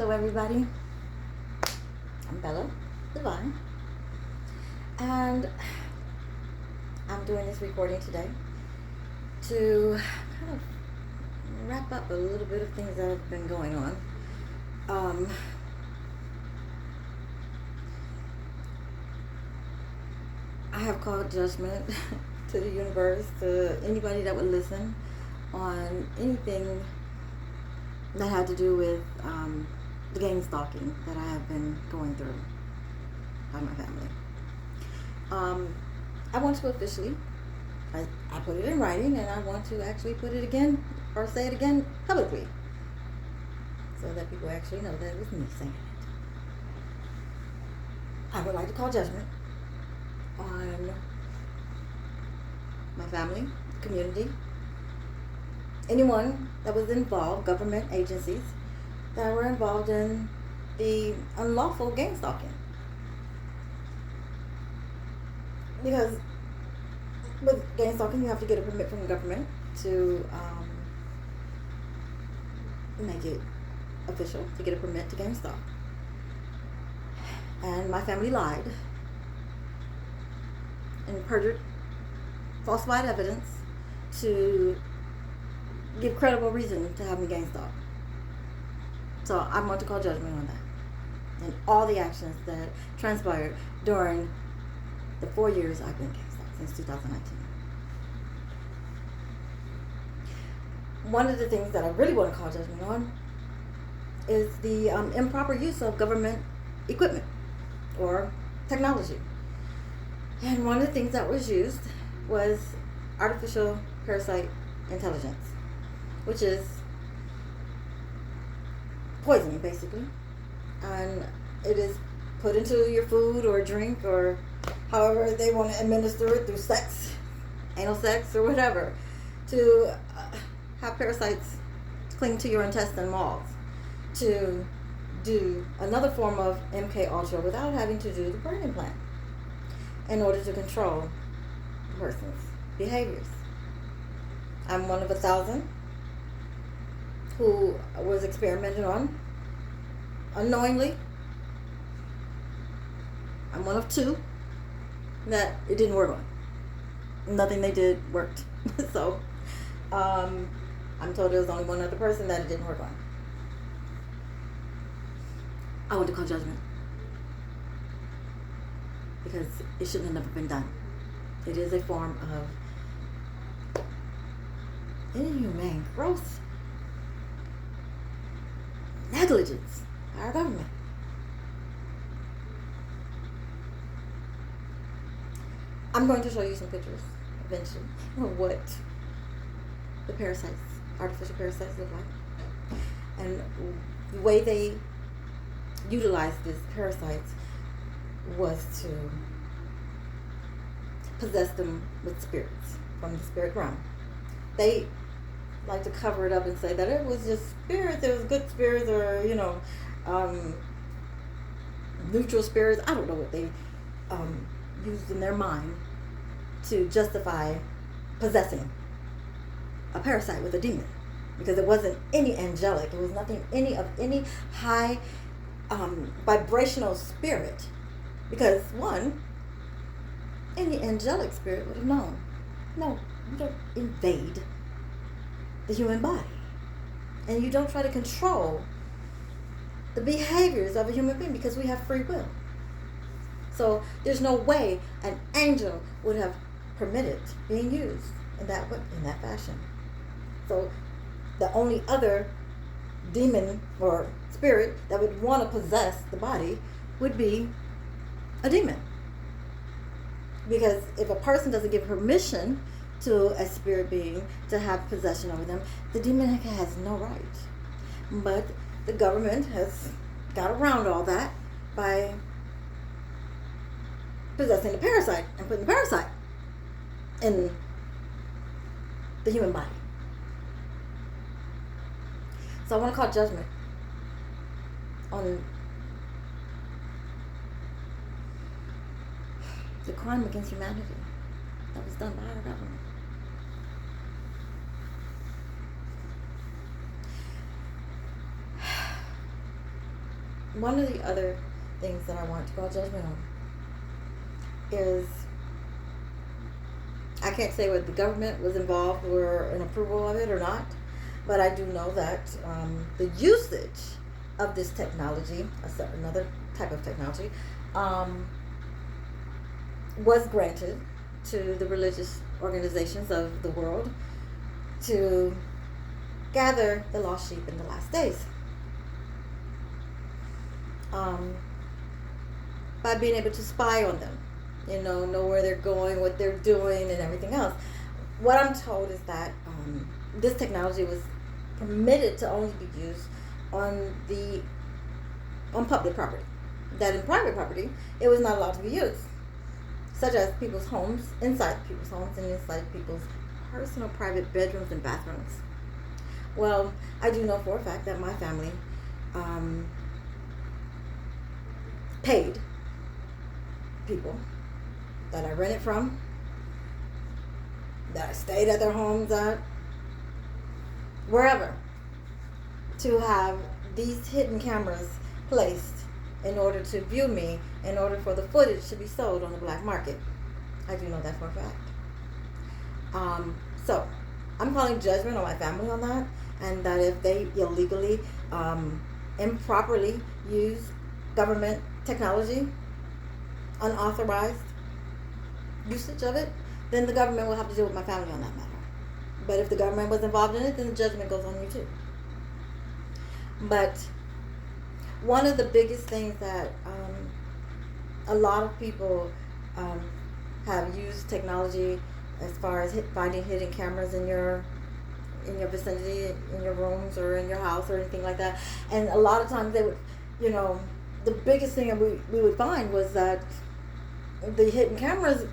Hello, everybody. I'm Bella Divine, and I'm doing this recording today to kind of wrap up a little bit of things that have been going on. I have called judgment to the universe, to anybody that would listen on anything that had to do with the gang stalking that I have been going through by my family. I want to officially, I put it in writing, and I want to actually put it again, or say it again publicly, so that people actually know that it was me saying it. I would like to call judgment on my family, community, anyone that was involved, government agencies that were involved in the unlawful gang stalking. Because with gang stalking, you have to get a permit from the government to make it official, to get a permit to gang stalk. And my family lied and perjured, falsified evidence to give credible reason to have me gang stalk. So I want to call judgment on that and all the actions that transpired during the 4 years I've been gang stalked, since 2019. One of the things that I really want to call judgment on is the improper use of government equipment or technology. And one of the things that was used was artificial parasite intelligence, which is poison, basically. And it is put into your food or drink, or however they want to administer it, through sex, anal sex, or whatever, to have parasites cling to your intestine walls, to do another form of MK Ultra without having to do the brain implant, in order to control the person's behaviors. I'm one of 1,000 who was experimented on unknowingly. I'm one of 2 that it didn't work on. Nothing they did worked. So I'm told there was only one other person that it didn't work on. I want to call judgment, because it should have never been done. It is a form of inhumane, gross negligence by our government. I'm going to show you some pictures eventually of what the parasites, artificial parasites, look like, and the way they utilized these parasites was to possess them with spirits from the spirit realm. They like to cover it up and say that it was just spirits, it was good spirits, or neutral spirits. I don't know what they used in their mind to justify possessing a parasite with a demon, because it wasn't any angelic, it was nothing any high vibrational spirit. Because one, any angelic spirit would have known, no, you don't invade the human body, and you don't try to control the behaviors of a human being, because we have free will. So there's no way an angel would have permitted being used in that fashion. So the only other demon or spirit that would want to possess the body would be a demon. Because if a person doesn't give permission to a spirit being to have possession over them, the demon has no right. But the government has got around all that by possessing the parasite and putting the parasite in the human body. So I want to call judgment on the crime against humanity that was done by our government. one of the other things that I want to call judgment on is, I can't say whether the government was involved or in approval of it or not, but I do know that the usage of this technology, another type of technology, was granted to the religious organizations of the world to gather the lost sheep in the last days. By being able to spy on them, know where they're going, what they're doing, and everything else. What I'm told is that this technology was permitted to only be used on public property. That in private property, it was not allowed to be used, such as people's homes, inside people's homes, and inside people's personal private bedrooms and bathrooms. Well, I do know for a fact that my family paid people that I rented from, that I stayed at their homes at, wherever, to have these hidden cameras placed in order to view me, in order for the footage to be sold on the black market. I do know that for a fact. So I'm calling judgment on my family on that, and that if they illegally, improperly use government technology, unauthorized usage of it, then the government will have to deal with my family on that matter. But if the government was involved in it, then the judgment goes on you too. But one of the biggest things that a lot of people have used technology as far as finding hidden cameras in your vicinity, in your rooms or in your house or anything like that. And a lot of times they would, the biggest thing that we would find was that the hidden cameras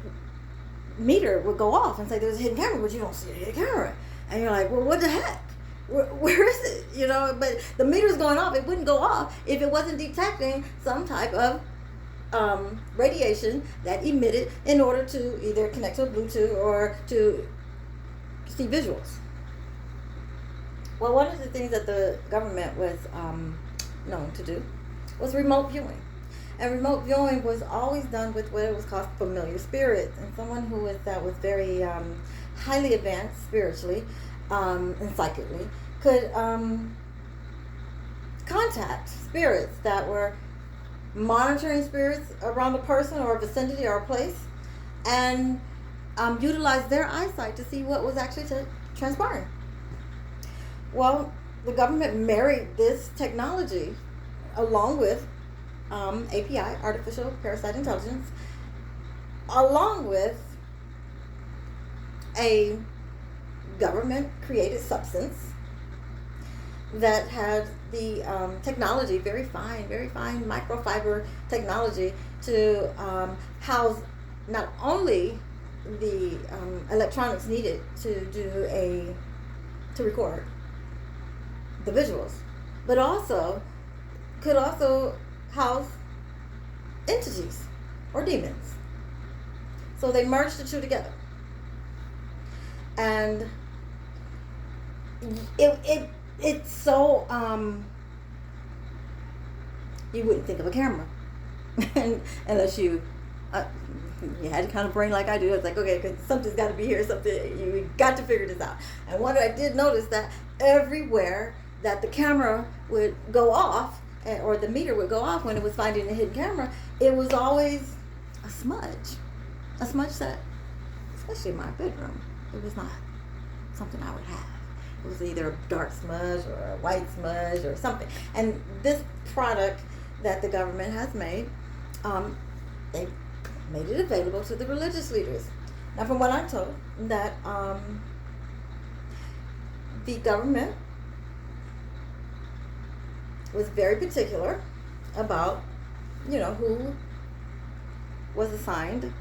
meter would go off and say there's a hidden camera, but you don't see a hidden camera. And you're like, well, what the heck? Where is it? But the meter's going off. It wouldn't go off if it wasn't detecting some type of radiation that emitted in order to either connect to a Bluetooth or to see visuals. Well, one of the things that the government was known to do was remote viewing. And remote viewing was always done with what it was called familiar spirits. And someone who was very highly advanced spiritually and psychically could contact spirits that were monitoring spirits around a person or a vicinity or a place, and utilize their eyesight to see what was actually transpiring. Well, the government married this technology along with API, Artificial Parasite Intelligence, along with a government-created substance that had the technology, very fine microfiber technology, to house not only the electronics needed to record the visuals, but could also house entities or demons. So they merged the two together, and it's so you wouldn't think of a camera unless you had a kind of brain like I do. It's like, okay, because something's got to be here, you got to figure this out. And what I did notice that everywhere that the camera would go off, or the meter would go off when it was finding a hidden camera, it was always a smudge that, especially in my bedroom, it was not something I would have. It was either a dark smudge or a white smudge or something. And this product that the government has made, they made it available to the religious leaders. Now, from what I'm told, that the government was very particular about, who was assigned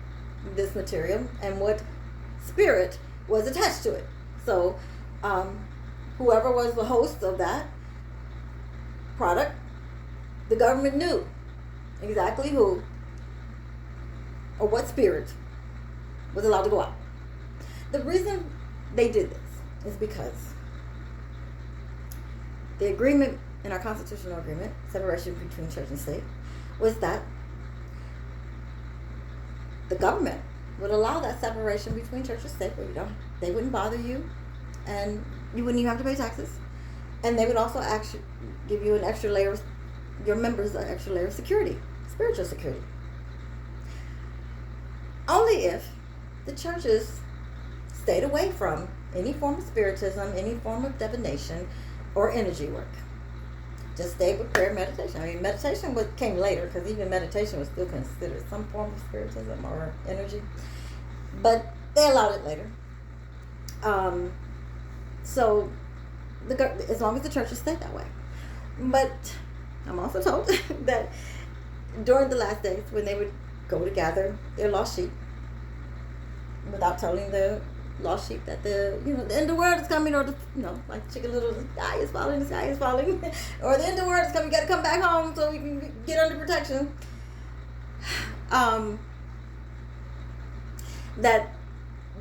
this material and what spirit was attached to it. So, whoever was the host of that product, the government knew exactly who or what spirit was allowed to go out. The reason they did this is because the agreement in our constitutional agreement, separation between church and state, was that the government would allow that separation between church and state, where they wouldn't bother you, and you wouldn't even have to pay taxes, and they would also actually give you an extra layer, your members an extra layer of security, spiritual security. Only if the churches stayed away from any form of spiritism, any form of divination, or energy work. Just stayed with prayer and meditation. I mean, meditation came later, because even meditation was still considered some form of spiritism or energy. But they allowed it later. So, as long as the churches stayed that way. But I'm also told that during the last days, when they would go to gather their lost sheep, without telling the lost sheep that the end of the world is coming, or like Chicken Little, the sky is falling, or the end of the world is coming, you gotta come back home so we can get under protection. That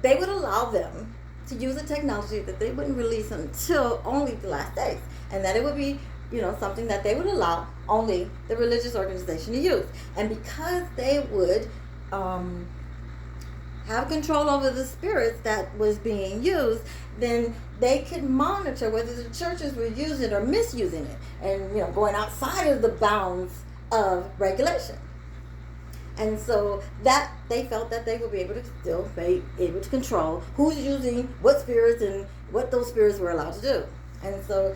they would allow them to use a technology that they wouldn't release until only the last days, and that it would be something that they would allow only the religious organization to use. And because they would have control over the spirits that was being used, then they could monitor whether the churches were using it or misusing it, and going outside of the bounds of regulation. And so that they felt that they would be able to still be able to control who's using what spirits and what those spirits were allowed to do. And so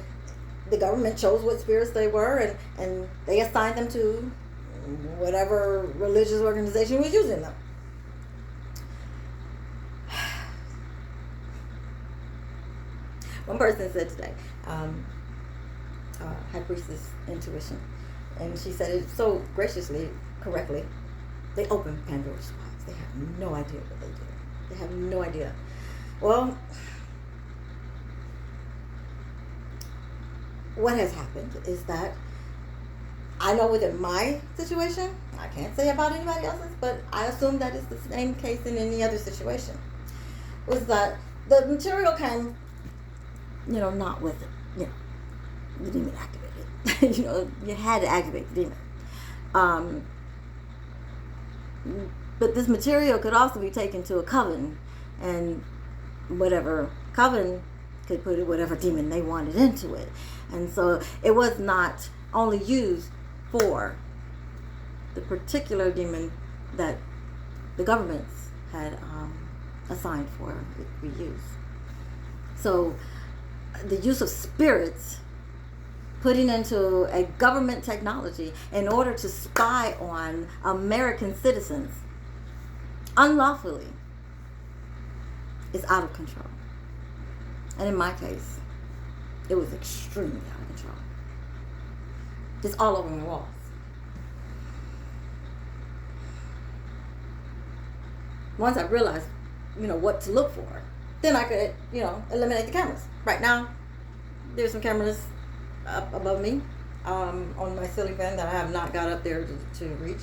the government chose what spirits they were, and they assigned them to whatever religious organization was using them. One person said today, High Priestess Intuition, and she said it so graciously, correctly. They opened Pandora's box. They have no idea what they did. They have no idea. Well, what has happened is that I know within my situation, I can't say about anybody else's, but I assume that it's the same case in any other situation, was that the material came, not with it, the demon activated. You had to activate the demon. But this material could also be taken to a coven, and whatever coven could put whatever demon they wanted into it. And so it was not only used for the particular demon that the governments had assigned for it to be used. So the use of spirits, putting into a government technology in order to spy on American citizens unlawfully, is out of control. And in my case, it was extremely out of control. Just all over the walls. Once I realized, what to look for, then I could, eliminate the cameras. Right now, there's some cameras up above me on my ceiling fan that I have not got up there to reach.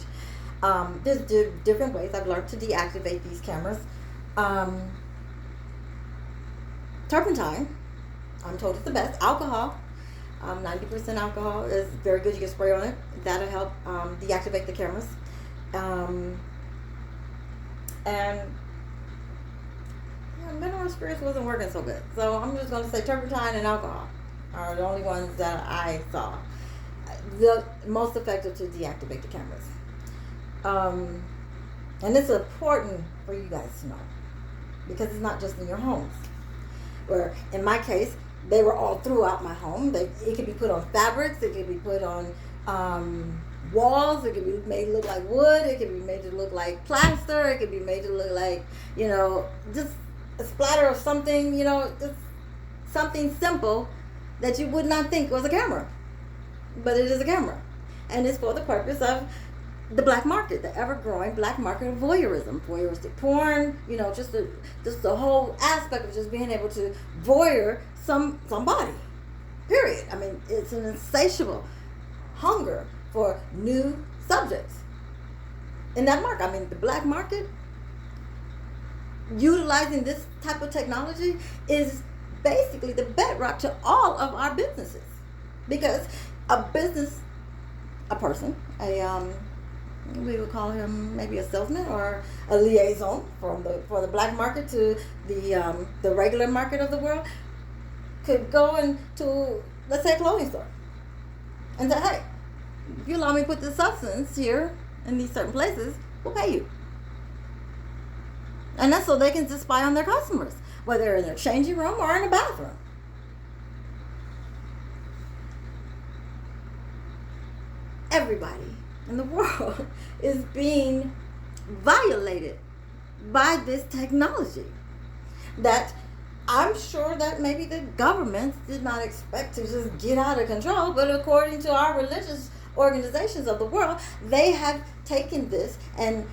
There's different ways I've learned to deactivate these cameras. Turpentine, I'm told, is the best. Alcohol, 90% alcohol is very good. You can spray on it. That'll help deactivate the cameras. And mineral spirits wasn't working so good. So I'm just going to say turpentine and alcohol are the only ones that I saw the most effective to deactivate the cameras. And it's important for you guys to know, because it's not just in your homes. Where in my case, they were all throughout my home. It could be put on fabrics. It could be put on walls. It could be made to look like wood. It could be made to look like plaster. It could be made to look like, just a splatter of something, just something simple that you would not think was a camera. But it is a camera. And it's for the purpose of the black market, the ever-growing black market of voyeurism, voyeuristic porn, just the whole aspect of just being able to voyeur somebody, period. I mean, it's an insatiable hunger for new subjects in that market. I mean, the black market, utilizing this type of technology, is basically the bedrock to all of our businesses, because a business, a person, we would call him maybe a salesman or a liaison from for the black market to the regular market of the world, could go into, let's say, a clothing store and say, hey, if you allow me to put this substance here in these certain places, we'll pay you. And that's so they can just spy on their customers, whether in their changing room or in a bathroom. Everybody in the world is being violated by this technology that I'm sure that maybe the governments did not expect to just get out of control, but according to our religious organizations of the world, they have taken this and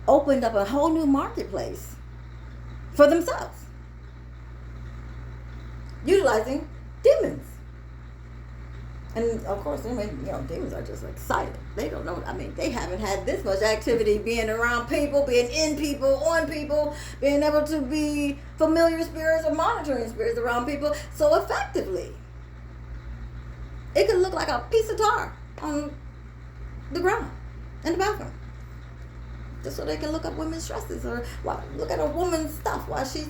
opened up a whole new marketplace for themselves, utilizing demons. And of course, demons are just excited. They don't know. They haven't had this much activity being around people, being in people, on people, being able to be familiar spirits or monitoring spirits around people so effectively. It could look like a piece of tar on the ground in the bathroom, just so they can look up women's dresses or look at a woman's stuff while she's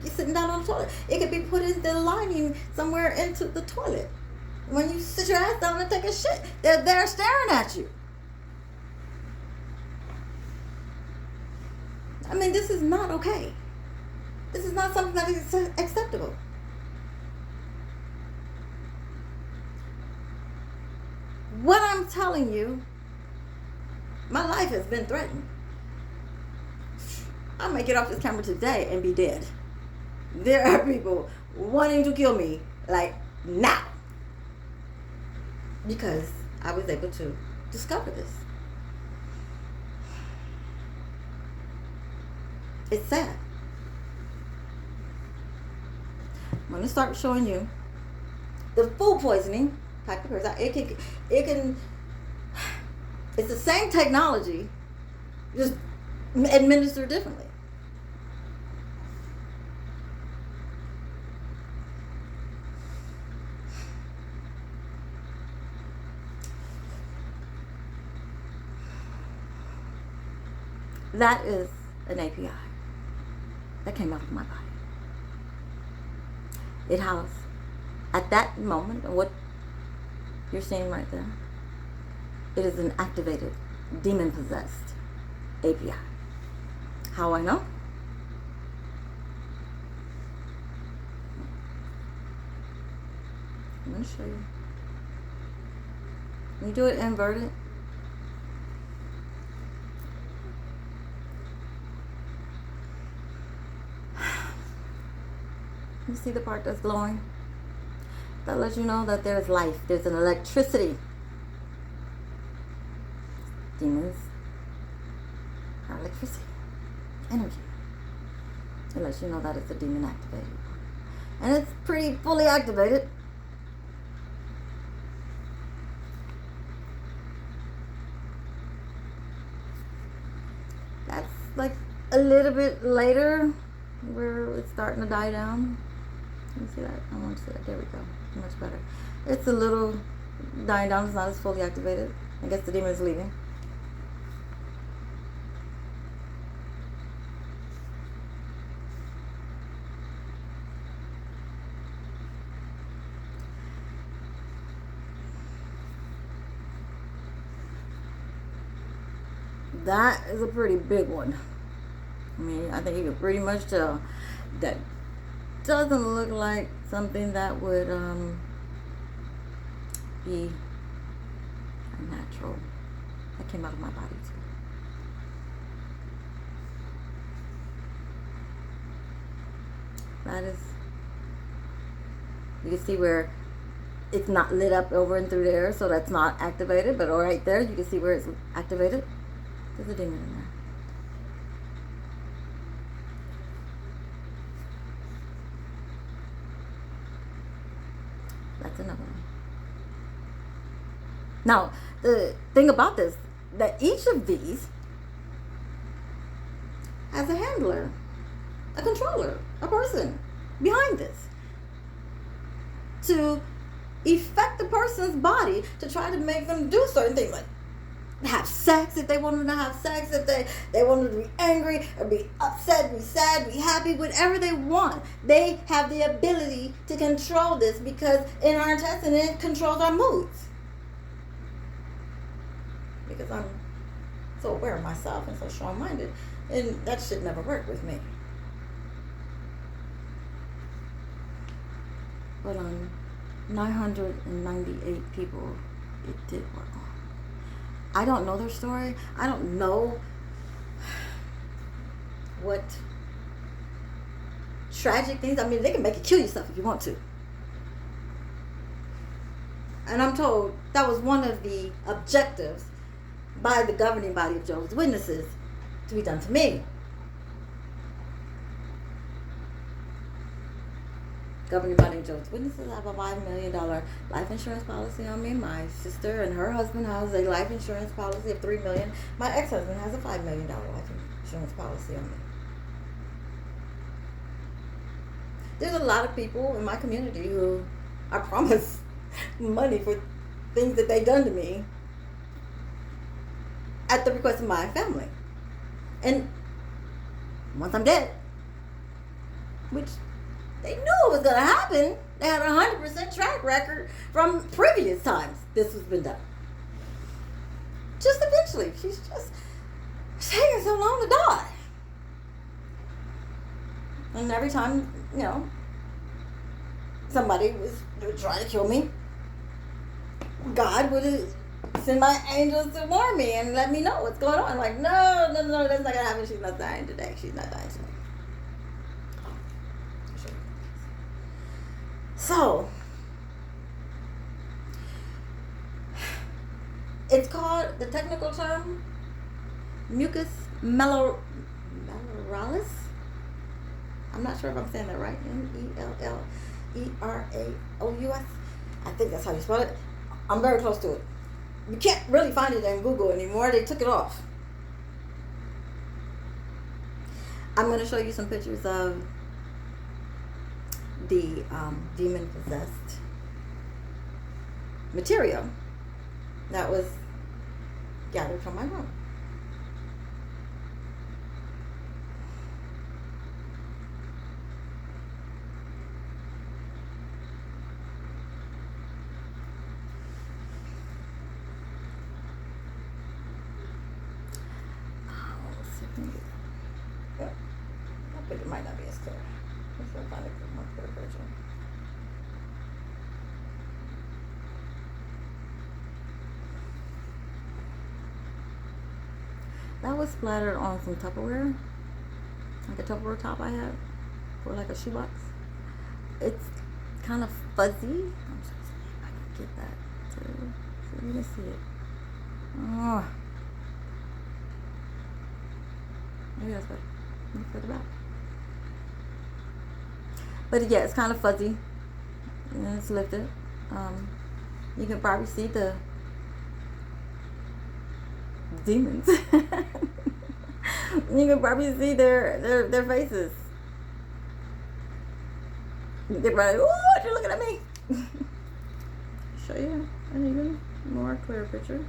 sitting down on the toilet. It could be put in the lining somewhere into the toilet. When you sit your ass down and take a shit, they're there staring at you. This is not okay. This is not something that is acceptable. What I'm telling you, my life has been threatened. I may get off this camera today and be dead. There are people wanting to kill me, like, now. Because I was able to discover this. It's sad. I'm going to start showing you the food poisoning type of person. It's the same technology, just administered differently. That is an API that came out of my body. It housed, at that moment, what you're seeing right there, it is an activated, demon-possessed API. How I know? I'm going to show you. When you do it inverted, you see the part that's glowing? That lets you know that there's life. There's an electricity. Demons are electricity. Energy. It lets you know that it's a demon activated. And it's pretty fully activated. That's like a little bit later where it's starting to die down. Can you see that? I want to see that. There we go. Much better. It's a little dying down. It's not as fully activated. I guess the demon is leaving. That is a pretty big one. I think you can pretty much tell that doesn't look like something that would be a natural. That came out of my body too. That is, you can see where it's not lit up over and through there, so that's not activated, but right there you can see where it's activated. There's a demon in there. That's another one. Now, the thing about this, that each of these has a handler, a controller, a person behind this to person's body to try to make them do certain things, like have sex if they wanted to have sex, if they wanted to be angry or be upset, be sad, be happy, whatever they want. They have the ability to control this because in our intestine it controls our moods. Because I'm so aware of myself and so strong-minded, and that shit never worked with me. But on 998 people, it did work on. I don't know their story. I don't know what tragic things. I mean, they can make you kill yourself if you want to. And I'm told that was one of the objectives by the governing body of Jehovah's Witnesses to be done to me. Governing body of Jehovah's Witnesses have a $5 million life insurance policy on me. My sister and her husband has a life insurance policy of $3 million. My ex-husband has a $5 million life insurance policy on me. There's a lot of people in my community who I promise money for things that they've done to me at the request of my family. And once I'm dead, which they knew it was going to happen. They had a 100% track record from previous times this has been done. Just eventually. She's taking so long to die. And every time, somebody was trying to kill me, God would send my angels to warn me and let me know what's going on. Like, no, that's not going to happen. She's not dying today. She's not dying today. So, it's called, the technical term, mucus malaralis. I'm not sure if I'm saying that right. MELLERAOUS. I think that's how you spell it. I'm very close to it. You can't really find it in Google anymore. They took it off. I'm going to show you some pictures of the demon-possessed material that was gathered from my room. But it might not be as clear. Let's find a more clear version. That was splattered on some Tupperware, like a Tupperware top I had for like a shoebox. It's kind of fuzzy. I'm just gonna see if I can get that so you can see it. Oh, maybe that's better. Let me further back. But yeah, it's kind of fuzzy and it's lifted. You can probably see the demons. You can probably see their faces. They're probably, oh, you're looking at me. Show you an even more clear picture.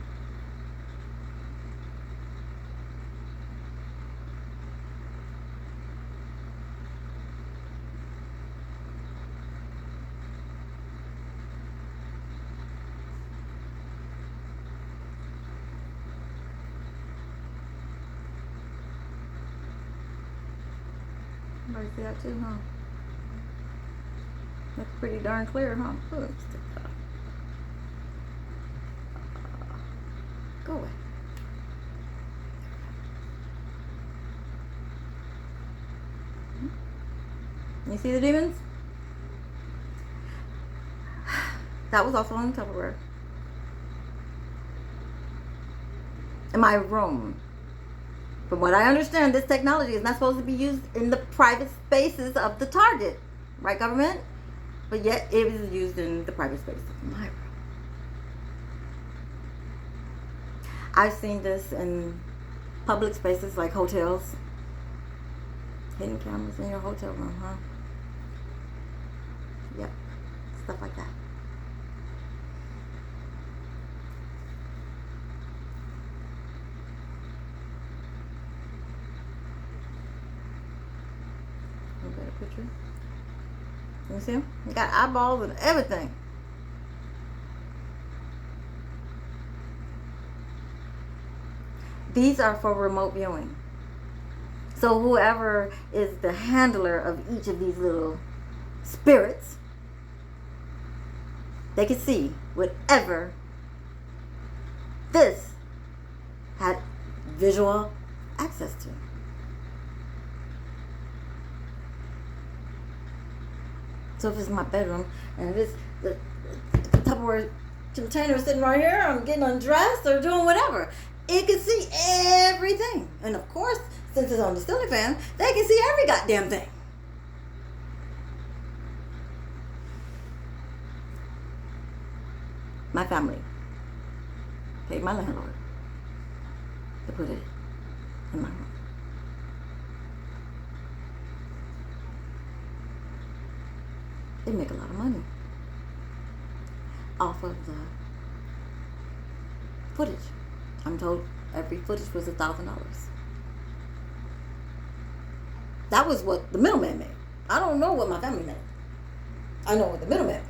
Everybody see that too, huh? Looks pretty darn clear, huh? Ooh, stick that up. Go away. You see the demons? That was also on Tupperware. In my room. From what I understand, this technology is not supposed to be used in the private spaces of the target. Right, government? But yet, it is used in the private space of my room. I've seen this in public spaces like hotels. Hidden cameras in your hotel room, huh? Yep. Stuff like that. puppetry. You see him? He got eyeballs and everything. These are for remote viewing. So whoever is the handler of each of these little spirits, they can see whatever this had visual access to. So if it's my bedroom and if it's the Tupperware container sitting right here, I'm getting undressed or doing whatever, it can see everything. And of course, since it's on the ceiling fan, they can see every goddamn thing. My family paid my landlord to put it in my room. They make a lot of money off of the footage. I'm told every footage was $1,000. That was what the middleman made. I don't know what my family made. I know what the middleman made.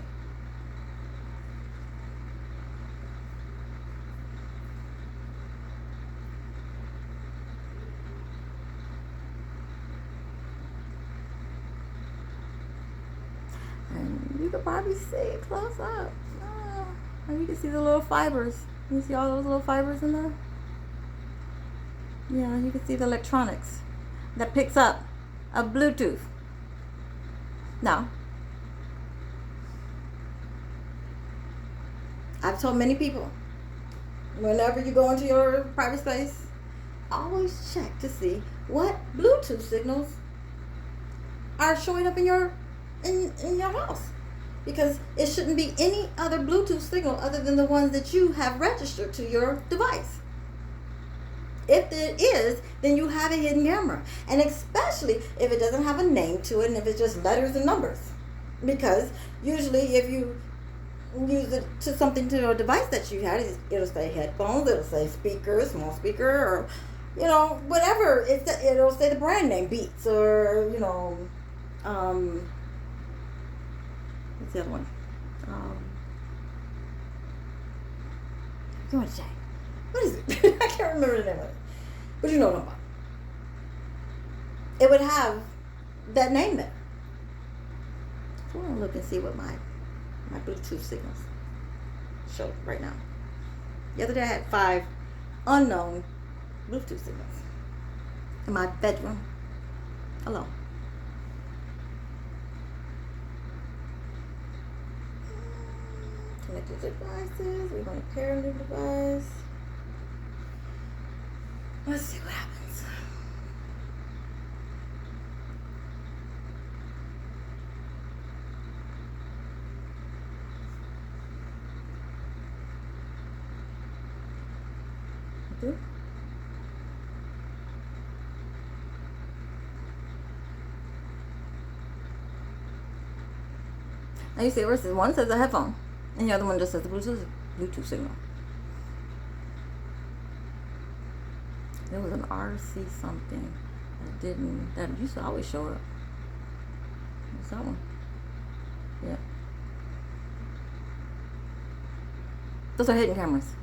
And you could probably see it close up. And you can see the little fibers. You see all those little fibers in there? Yeah, you can see the electronics that picks up a Bluetooth. Now, I've told many people, whenever you go into your private space, always check to see what Bluetooth signals are showing up in your house. Because it shouldn't be any other Bluetooth signal other than the ones that you have registered to your device. If it is, then you have a hidden camera. And especially if it doesn't have a name to it and if it's just letters and numbers. Because usually if you use it to something to your device that you had, it'll say headphones, it'll say speaker, small speaker, or, whatever. It'll say the brand name, Beats, or, what's the other one? You want to say? What is it? I can't remember the name of it. But you know what I'm about. It would have that name there. So I want to look and see what my Bluetooth signals show right now. The other day I had 5 unknown Bluetooth signals in my bedroom alone. Connected devices. We're going to pair a new device. Let's see what happens. Okay. Now you see, one says a headphone. And the other one just says the Bluetooth signal. There was an RC something that used to always show up. What's that one? Yeah. Those are hidden cameras.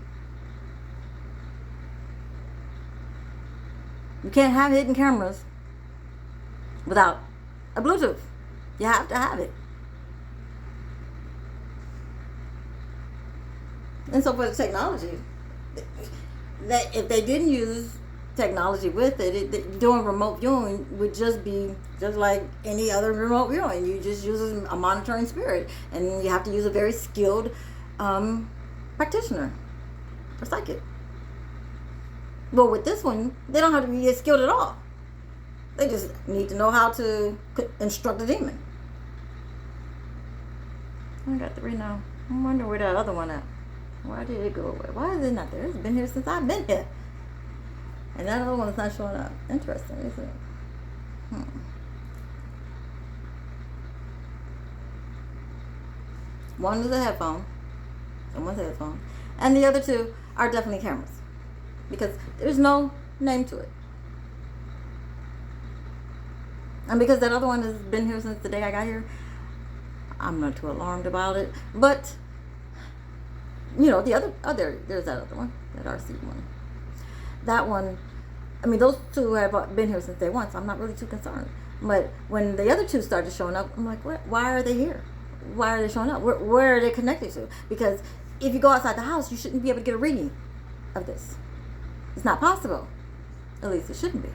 You can't have hidden cameras without a Bluetooth. You have to have it. And so for the technology, that if they didn't use technology with it, doing remote viewing would just be just like any other remote viewing. You just use a monitoring spirit, and you have to use a very skilled practitioner or psychic. But with this one, they don't have to be skilled at all. They just need to know how to instruct a demon. I got 3 now. I wonder where that other one at. Why did it go away? Why is it not there? It's been here since I've been here. And that other one is not showing up. Interesting, isn't it? One is a headphone. Someone's headphone. And the other 2 are definitely cameras. Because there's no name to it. And because that other one has been here since the day I got here, I'm not too alarmed about it. But, the other, there's that other one, that RC one. That one, I mean, those two have been here since day one, so I'm not really too concerned. But when the other two started showing up, I'm like, what? Why are they here? Why are they showing up? Where are they connected to? Because if you go outside the house, you shouldn't be able to get a reading of this. It's not possible. At least it shouldn't be.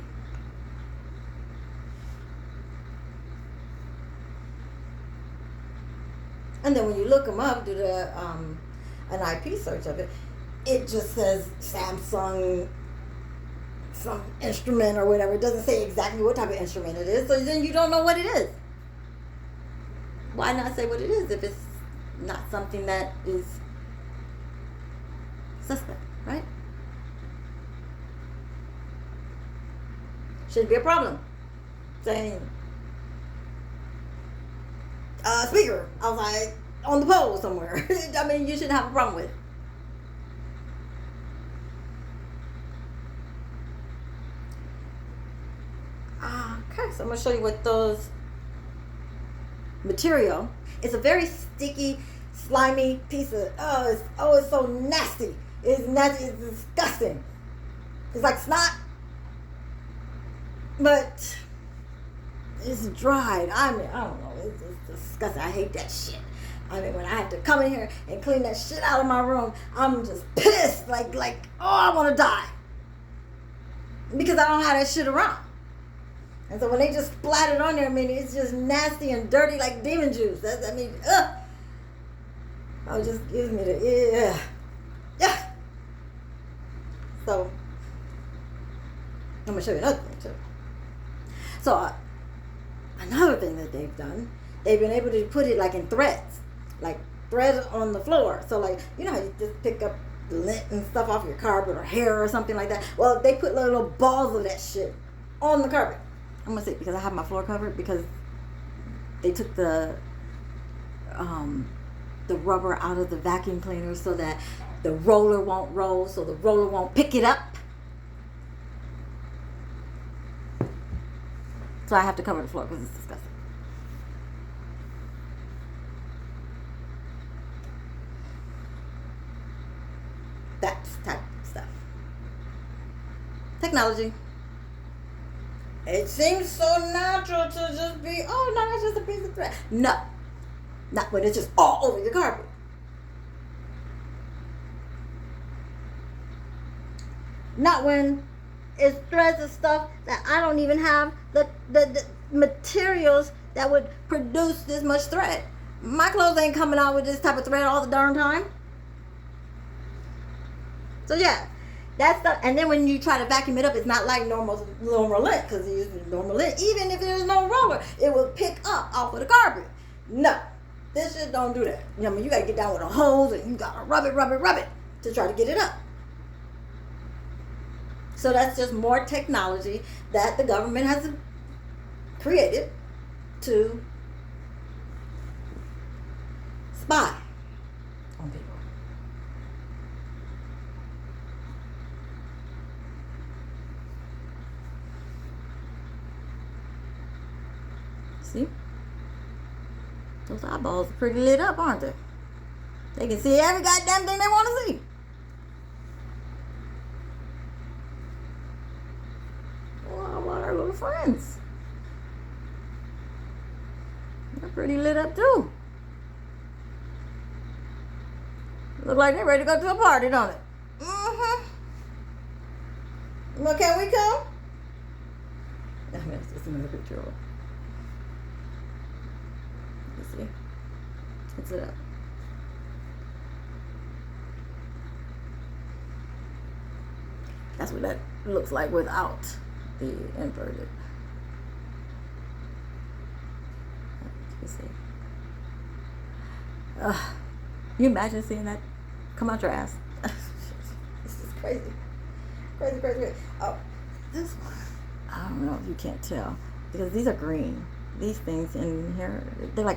And then when you look them up, do an IP search of it, it just says Samsung, some instrument or whatever. It doesn't say exactly what type of instrument it is, so then you don't know what it is. Why not say what it is if it's not something that is suspect, right? Shouldn't be a problem saying speaker outside on the pole somewhere. I mean, you shouldn't have a problem with it. Okay, so I'm going to show you what those material. It's a very sticky, slimy piece of, it's so nasty. It's nasty, it's disgusting. It's like snot, but it's dried. I mean, I don't know, it's disgusting. I hate that shit. I mean, when I have to come in here and clean that shit out of my room, I'm just pissed, like, I want to die. Because I don't have that shit around. And so when they just splat it on there, I mean, it's just nasty and dirty like demon juice. Oh, it just gives me the, yeah. So, I'm going to show you another thing, too. So, another thing that they've done, they've been able to put it, like, in threads. Like, threads on the floor. So, like, you know how you just pick up lint and stuff off your carpet or hair or something like that? Well, they put little balls of that shit on the carpet. I'm gonna say because I have my floor covered because they took the rubber out of the vacuum cleaner so that the roller won't roll, so the roller won't pick it up. So I have to cover the floor because it's disgusting. That's type of stuff. Technology. It seems so natural to just be, no, it's just a piece of thread. No. Not when it's just all over your carpet. Not when it's threads of stuff that I don't even have the materials that would produce this much thread. My clothes ain't coming out with this type of thread all the darn time. So yeah. That's the, and then when you try to vacuum it up, it's not like normal lint, because you use normal lint. Even if there's no roller, it will pick up off of the carpet. No, this shit don't do that. You know, I mean, you gotta get down with a hose and you gotta rub it to try to get it up. So that's just more technology that the government has created to spy on people. See? Those eyeballs are pretty lit up, aren't they? They can see every goddamn thing they want to see. Well, how about our little friends? They're pretty lit up too. Look like they're ready to go to a party, don't it? Mm-hmm. Well, can we come? I mean, it's just another picture of it. See, it's it up. That's what that looks like without the inverted. You see. You imagine seeing that come out your ass? This is crazy. Crazy. Oh, this one. I don't know if you can't tell because these are green. These things in here, they were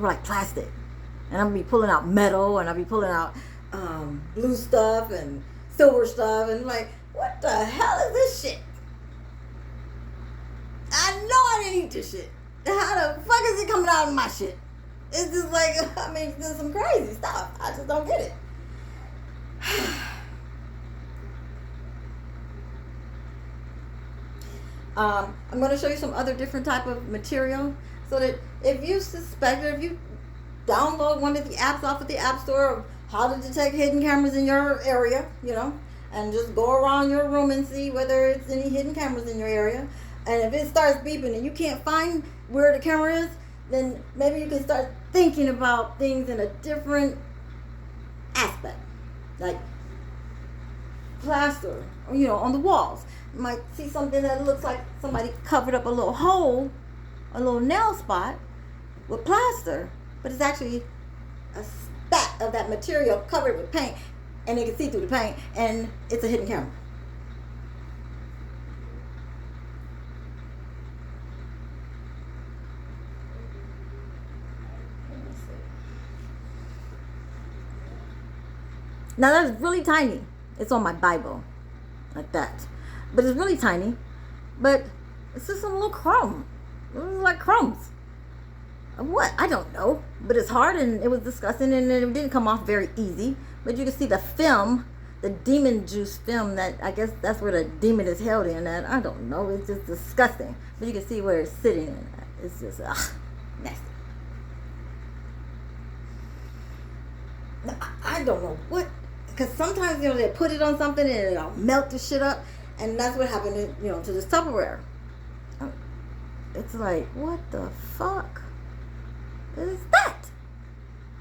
like plastic. And I'll be pulling out metal and I'll be pulling out blue stuff and silver stuff and like, what the hell is this shit? I know I didn't eat this shit? How the fuck is it coming out of my shit? It's just like, I mean, there's some crazy stuff. I just don't get it. I'm going to show you some other different type of material so that if you suspect or if you download one of the apps off of the App Store of how to detect hidden cameras in your area, and just go around your room and see whether it's any hidden cameras in your area. And if it starts beeping and you can't find where the camera is, then maybe you can start thinking about things in a different aspect. Like plaster, on the walls. You might see something that looks like somebody covered up a little hole, a little nail spot with plaster, but it's actually a spat of that material covered with paint, and they can see through the paint, and it's a hidden camera. Now that's really tiny. It's on my Bible, like that. But it's really tiny. But it's just some little crumb. It was like crumbs. Of what? I don't know. But it's hard and it was disgusting and it didn't come off very easy. But you can see the film, the demon juice film that I guess that's where the demon is held in. And I don't know. It's just disgusting. But you can see where it's sitting. And it's just nasty. I don't know what. Because sometimes, they put it on something and it'll melt the shit up. And that's what happened, to this Tupperware. It's like, what the fuck is that?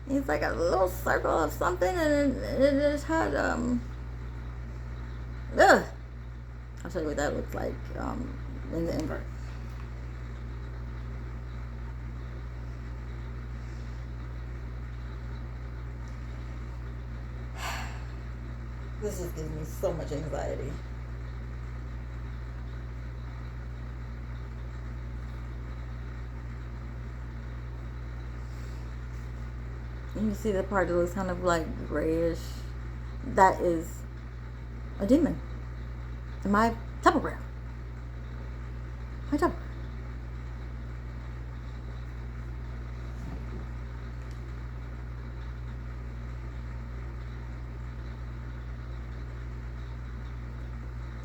It's like a little circle of something and it just had, ugh. I'll show you what that looks like in the invert. This just gives me so much anxiety. You see the part that looks kind of like grayish. That is a demon. In my Tupperware. My Tupperware.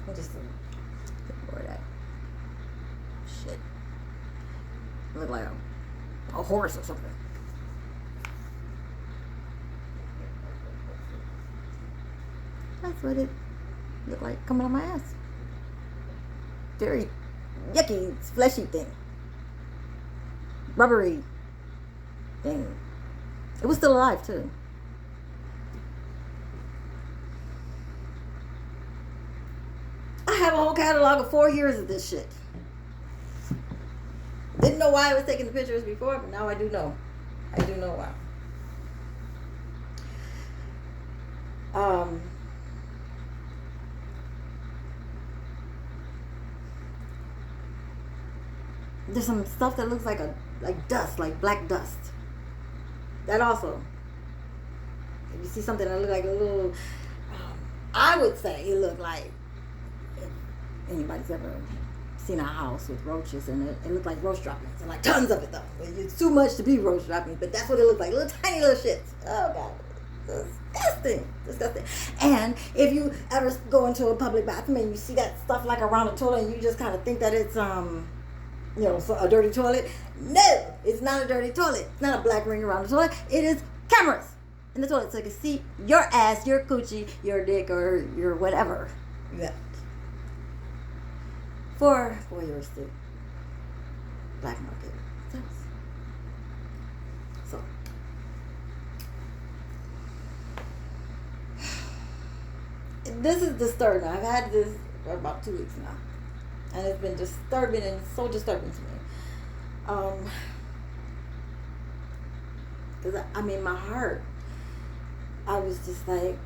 I just ignore that shit. It looked like a horse or something. That's what it looked like coming on my ass. Very yucky, fleshy thing. Rubbery thing. It was still alive too. I have a whole catalog of 4 years of this shit. Didn't know why I was taking the pictures before, but now I do know. I do know why. There's some stuff that looks like dust, like black dust. That also. If you see something that looks like a little, I would say it looked like, if anybody's ever seen a house with roaches and it looked like roach droppings, and like tons of it though. It's too much to be roach droppings, but that's what it looked like. Little tiny little shits. Oh God. Disgusting. And if you ever go into a public bathroom and you see that stuff like around the toilet and you just kind of think that it's a dirty toilet. No, it's not a dirty toilet. It's not a black ring around the toilet. It is cameras in the toilet so you can see your ass, your coochie, your dick, or your whatever. Yeah. 4 years to black market. So. This is disturbing. I've had this for about 2 weeks now. And it's been disturbing and so disturbing to me. Because my heart, I was just like,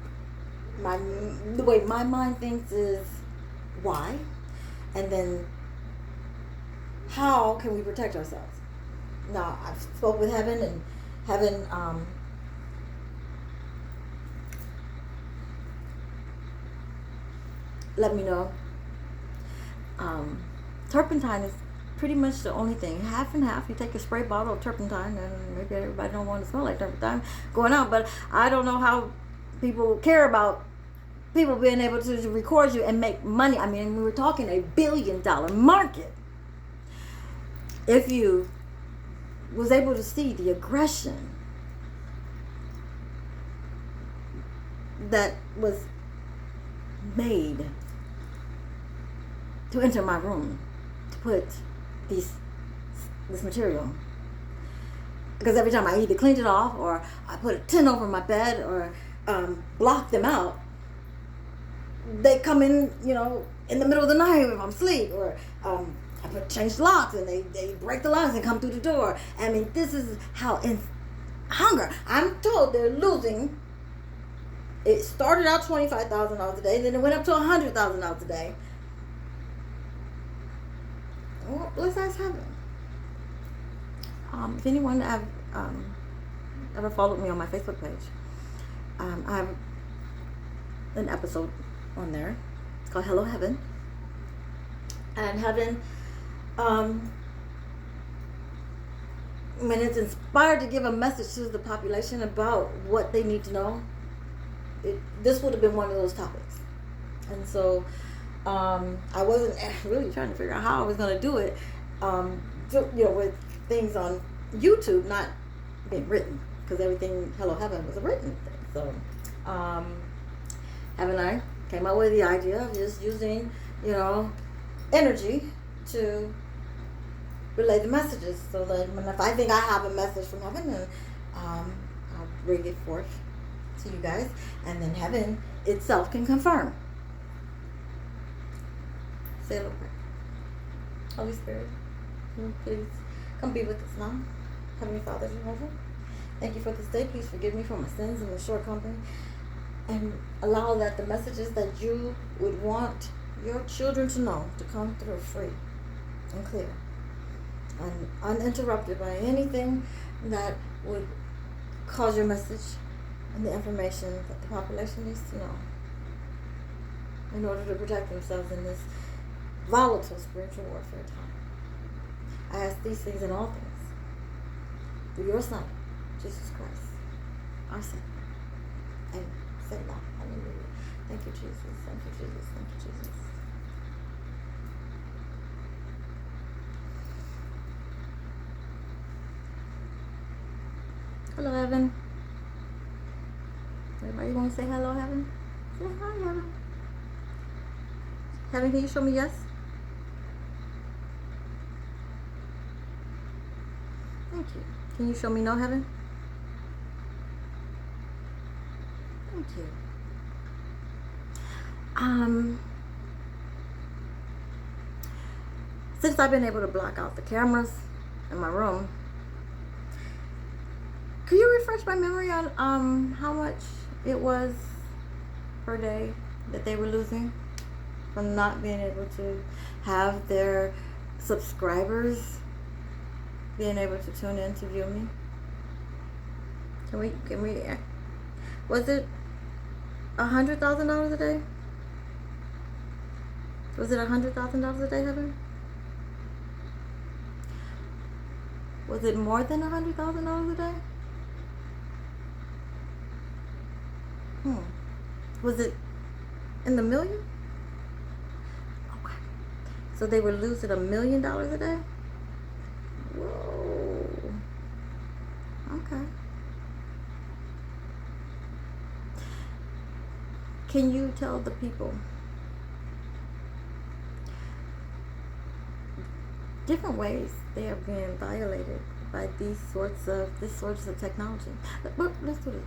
the way my mind thinks is, why? And then, how can we protect ourselves? Now, I've spoke with heaven, and heaven, let me know. Turpentine is pretty much the only thing. Half and half. You take a spray bottle of turpentine, and maybe everybody don't want to smell like turpentine going out, but I don't know how people care about people being able to record you and make money. I mean, we were talking $1 billion market. If you was able to see the aggression that was made to enter my room to put this material, because every time I either cleaned it off or I put a tent over my bed or blocked them out, they come in, in the middle of the night if I'm asleep, or I change locks and they break the locks and come through the door. I mean, this is how in hunger. I'm told they're losing. It started out $25,000 a day, then it went up to $100,000 a day. Well, let's ask heaven. If anyone have ever followed me on my Facebook page, I have an episode on there. It's called Hello Heaven. And heaven, when it's inspired to give a message to the population about what they need to know, this would have been one of those topics. And so I wasn't really trying to figure out how I was going to do it, with things on YouTube not being written, because everything Hello Heaven was a written thing. So Heaven and I came up with the idea of just using, energy to relay the messages, so that if I think I have a message from heaven, then I'll bring it forth to you guys, and then heaven itself can confirm. Say a little prayer. Holy Spirit, please come be with us now. Heavenly Father in heaven, thank you for this day. Please forgive me for my sins and the shortcomings, and allow that the messages that you would want your children to know to come through free and clear and uninterrupted by anything that would cause your message and the information that the population needs to know in order to protect themselves in this volatile spiritual warfare time. I ask these things in all things through your Son, Jesus Christ, our Son. And say that. Hallelujah. Thank you, Jesus. Thank you, Jesus. Thank you, Jesus. Hello, Heaven. Everybody want to say hello, Heaven? Say hi, Heaven. Heaven, can you show me yes? Thank you. Can you show me no, Heaven? Thank you. Since I've been able to block out the cameras in my room, could you refresh my memory on how much it was per day that they were losing from not being able to have their subscribers being able to tune in to view me? Can we was it $100,000 a day? Was it $100,000 a day, Heaven? Was it more than $100,000 a day? Was it in the million? Okay. So they were losing $1 million a day? Whoa. Okay. Can you tell the people different ways they are being violated by this sorts of technology? But let's do this.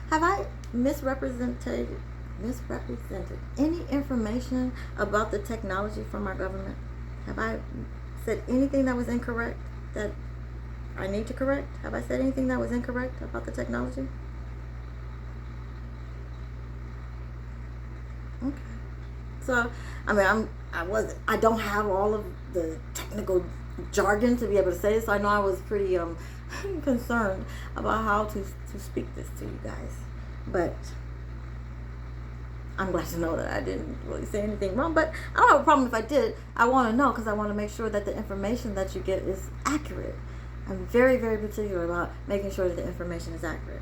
Have I misrepresented any information about the technology from our government? Have I said anything that was incorrect that I need to correct? Have I said anything that was incorrect about the technology? Okay. So, I mean, I don't have all of the technical jargon to be able to say this, so I know I was pretty concerned about how to speak this to you guys. But I'm glad to know that I didn't really say anything wrong, but I don't have a problem if I did. I want to know because I want to make sure that the information that you get is accurate. I'm very, very particular about making sure that the information is accurate.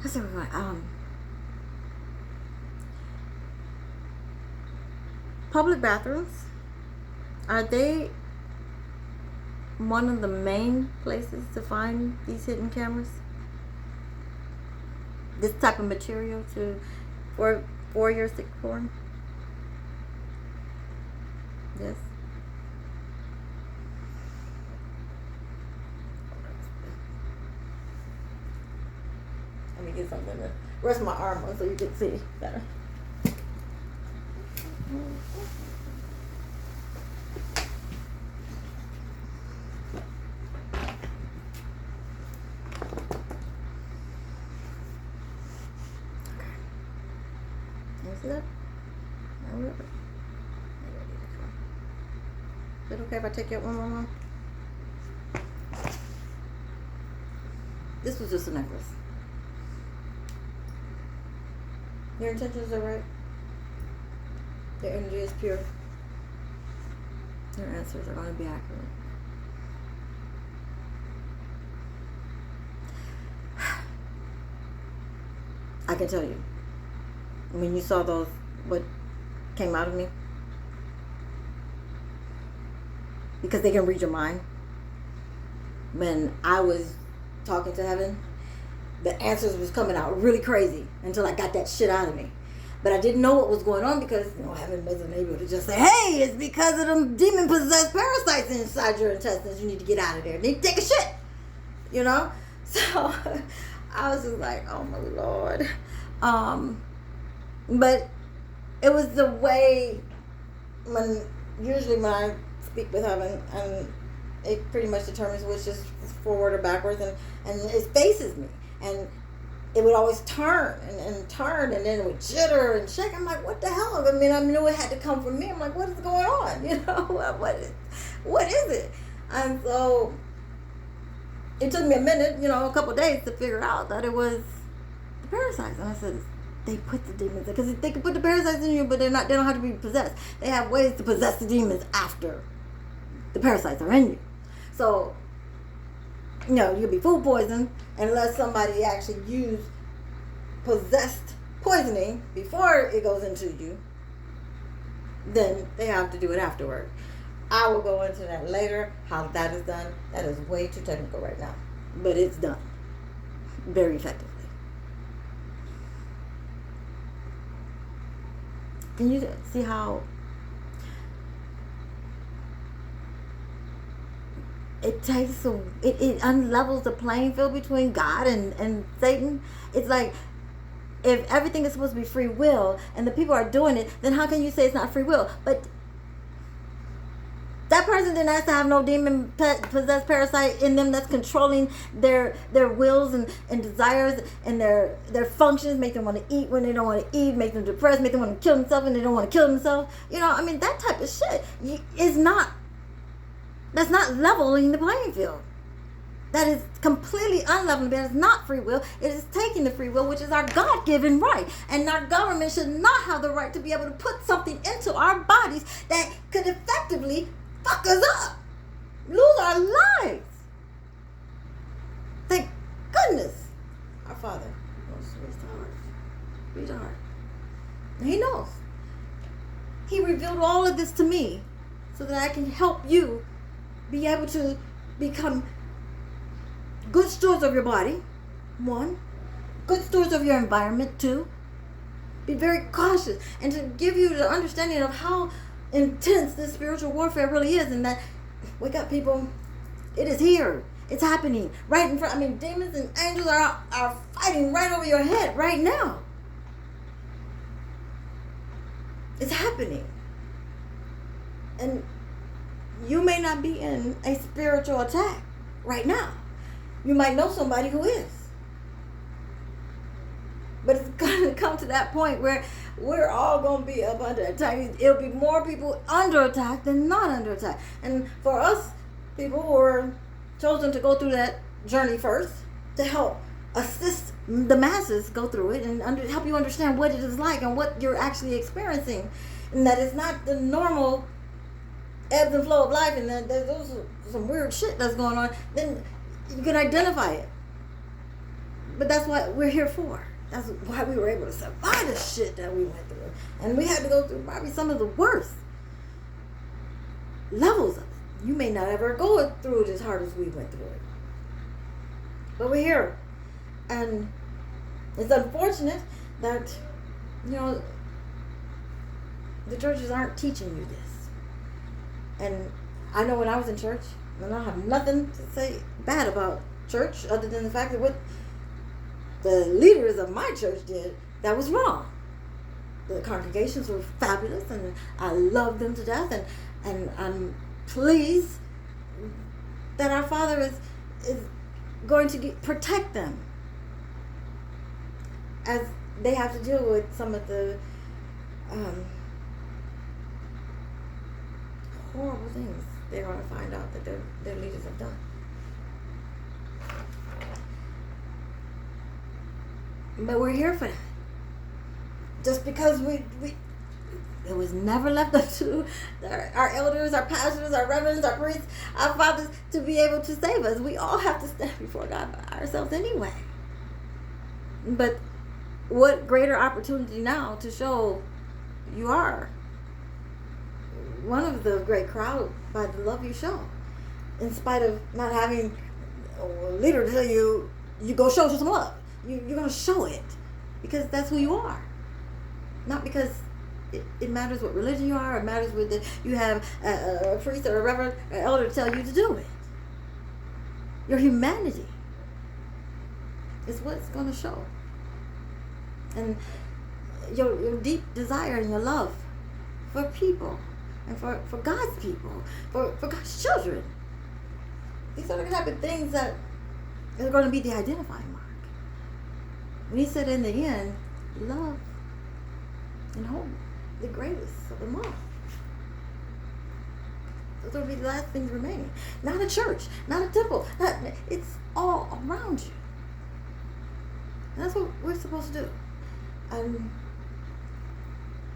Let's see what we're going. Public bathrooms, are they one of the main places to find these hidden cameras? This type of material for your sick porn? Yes. Let me get something to rest my arm on so you can see better. See that? Is it okay if I take it one more? This was just a necklace. Your intentions are right. Your energy is pure. Your answers are going to be accurate. I can tell you, when you saw those, what came out of me, because they can read your mind. When I was talking to heaven, the answers was coming out really crazy until I got that shit out of me. But I didn't know what was going on because, heaven wasn't able to just say, hey, it's because of them demon-possessed parasites inside your intestines. You need to get out of there. You need to take a shit. So I was just like, oh my Lord. But it was the way usually when I speak with heaven, and it pretty much determines which is forward or backwards, and it faces me. And it would always turn and turn, and then it would jitter and shake. I'm like, what the hell? I knew it had to come from me. I'm like, what is going on? What is it? And so it took me a minute, a couple of days to figure out that it was the parasites. And I said, they put the demons in, because they can put the parasites in you, but they don't have to be possessed. They have ways to possess the demons after the parasites are in you. So, you'll be food poisoned unless somebody actually used possessed poisoning before it goes into you. Then they have to do it afterward. I will go into that later, how that is done. That is way too technical right now. But it's done very effectively. Can you see how it takes it unlevels the playing field between God and Satan? It's like, if everything is supposed to be free will and the people are doing it, then how can you say it's not free will? But that person didn't ask to have no demon possessed parasite in them that's controlling their wills and desires and their functions, make them want to eat when they don't want to eat, make them depressed, make them want to kill themselves when they don't want to kill themselves. That type of shit that's not leveling the playing field. That is completely unleveling. That is not free will. It is taking the free will, which is our God-given right. And our government should not have the right to be able to put something into our bodies that could effectively fuck us up, lose our lives. Thank goodness our Father knows the heart. Read the heart. And He knows. He revealed all of this to me so that I can help you be able to become good stewards of your body, 1. Good stewards of your environment, 2. Be very cautious, and to give you the understanding of how intense this spiritual warfare really is, and that, wake up, people, it is here. It's happening right in front. Demons and angels are fighting right over your head right now. It's happening. And you may not be in a spiritual attack right now. You might know somebody who is. But it's going to come to that point where we're all going to be up under attack. It'll be more people under attack than not under attack. And for us, people who are chosen to go through that journey first to help assist the masses go through it and help you understand what it is like and what you're actually experiencing, and that it's not the normal ebbs and flow of life, and then there's some weird shit that's going on. Then you can identify it. But that's what we're here for. That's why we were able to survive the shit that we went through, and we had to go through probably some of the worst levels of it. You may not ever go through it as hard as we went through it, but we're here. And it's unfortunate that, the churches aren't teaching you this. And I know when I was in church, and I have nothing to say bad about church other than the fact that what the leaders of my church did, that was wrong. The congregations were fabulous, and I love them to death, and I'm pleased that our Father is going to protect them as they have to deal with some of the horrible things they're going to find out that their leaders have done. But we're here for that. Just because it was never left up to our elders, our pastors, our reverends, our priests, our fathers to be able to save us. We all have to stand before God by ourselves anyway. But what greater opportunity now to show you are one of the great crowd by the love you show. In spite of not having a leader tell you go show some love. You're going to show it because that's who you are. Not because it matters what religion you are. It matters whether you have a priest or a reverend or an elder to tell you to do it. Your humanity is what's going to show. And your deep desire and your love for people and for God's people, for God's children. These are the type of things that are going to be the identifying mark. When he said in the end, love and hope, the greatest of them all. Those will be the last things remaining. Not a church, not a temple. It's all around you. And that's what we're supposed to do. And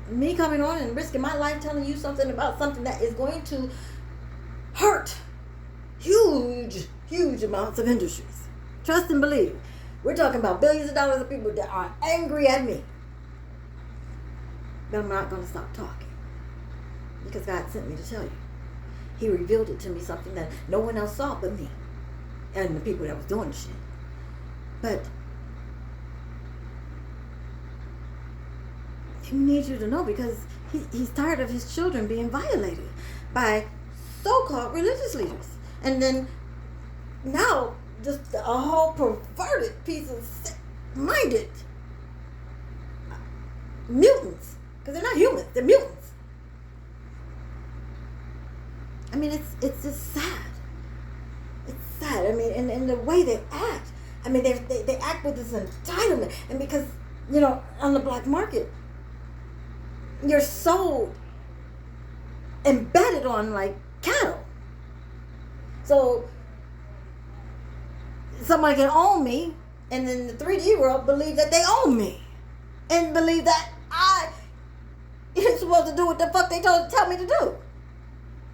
me coming on and risking my life telling you something about something that is going to hurt huge amounts of industries. Trust and believe. We're talking about billions of dollars of people that are angry at me. But I'm not going to stop talking. Because God sent me to tell you. He revealed it to me, something that no one else saw but me. And the people that was doing the shit. But he needs you to know, because he's tired of his children being violated by so-called religious leaders. And then now just a whole perverted piece of sick-minded mutants. Because they're not humans, they're mutants. I mean, it's just sad. It's sad. I mean, and the way they act. I mean, they act with this entitlement. And because, on the black market, you're so embedded on like cattle. So somebody can own me, and then the 3D world believe that they own me, and believe that you're supposed to do what the fuck they tell me to do.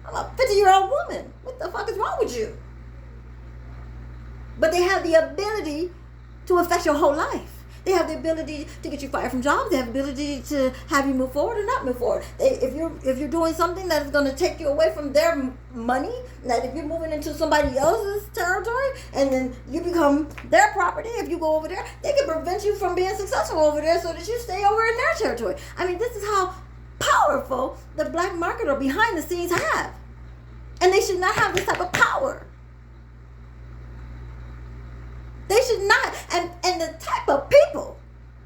I'm a 50-year-old woman. What the fuck is wrong with you? But they have the ability to affect your whole life. They have the ability to get you fired from jobs. They have the ability to have you move forward or not move forward. If you're doing something that is going to take you away from their money, that if you're moving into somebody else's territory and then you become their property, if you go over there, they can prevent you from being successful over there so that you stay over in their territory. I mean, this is how powerful the black market or behind the scenes have. And they should not have this type of power. They should not. And the type of people,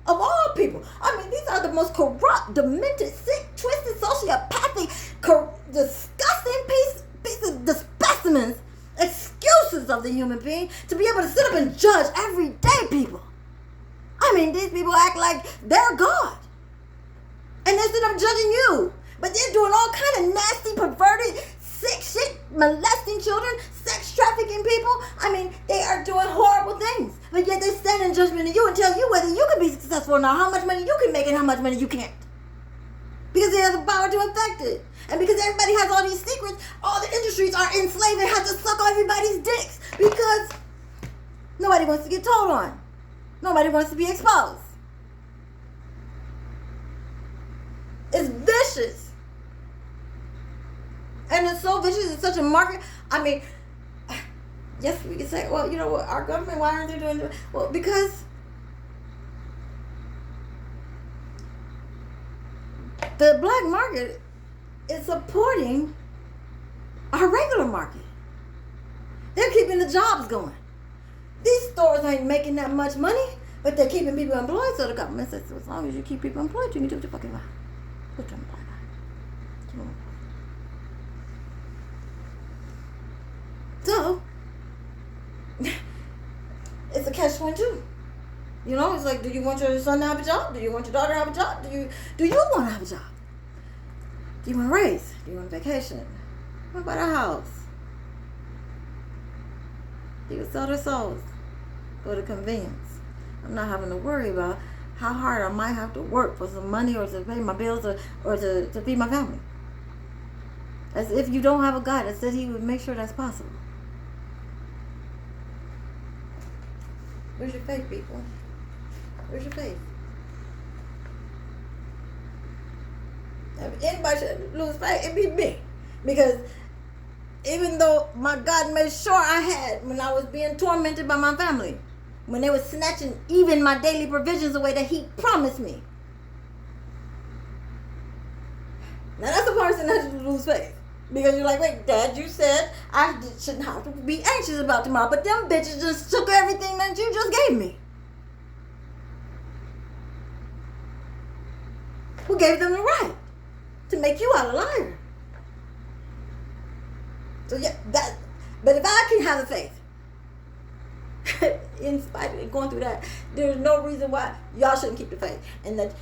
of all people, I mean, these are the most corrupt, demented, sick, twisted, sociopathic, disgusting piece of the specimens, excuses of the human being to be able to sit up and judge everyday people. I mean, these people act like they're God. And they're sitting up judging you. But they're doing all kind of nasty, perverted, sick shit, molesting children, sex trafficking trafficking people. I mean, they are doing horrible things. But yet they stand in judgment of you and tell you whether you can be successful or not, how much money you can make and how much money you can't. Because they have the power to affect it. And because everybody has all these secrets, all the industries are enslaved and have to suck on everybody's dicks. Because nobody wants to get told on. Nobody wants to be exposed. It's vicious. And it's so vicious. It's such a market. I mean, yes, we can say, well, you know what, our government, why aren't they doing it? Well, because the black market is supporting our regular market. They're keeping the jobs going. These stores ain't making that much money, but they're keeping people employed. So the government says, as long as you keep people employed, you can do what you fucking want. Put them employed. Keep them employed. So, it's a catch-22. You know, it's like, do you want your son to have a job? Do you want your daughter to have a job? Do you want to have a job? Do you want to raise? Do you want a vacation? What about a house? Do you sell their souls for the convenience? I'm not having to worry about how hard I might have to work for some money or to pay my bills or to feed my family. As if you don't have a God that said he would make sure that's possible. Where's your faith, people? Where's your faith? If anybody should lose faith, it'd be me. Because even though my God made sure I had when I was being tormented by my family, when they were snatching even my daily provisions away that he promised me. Now that's a person that should lose faith. Because you're like, wait, Dad, you said I shouldn't have to be anxious about tomorrow. But them bitches just took everything that you just gave me. Who gave them the right to make you out a liar? So yeah, that. But if I can have the faith, in spite of going through that, there's no reason why y'all shouldn't keep the faith. And that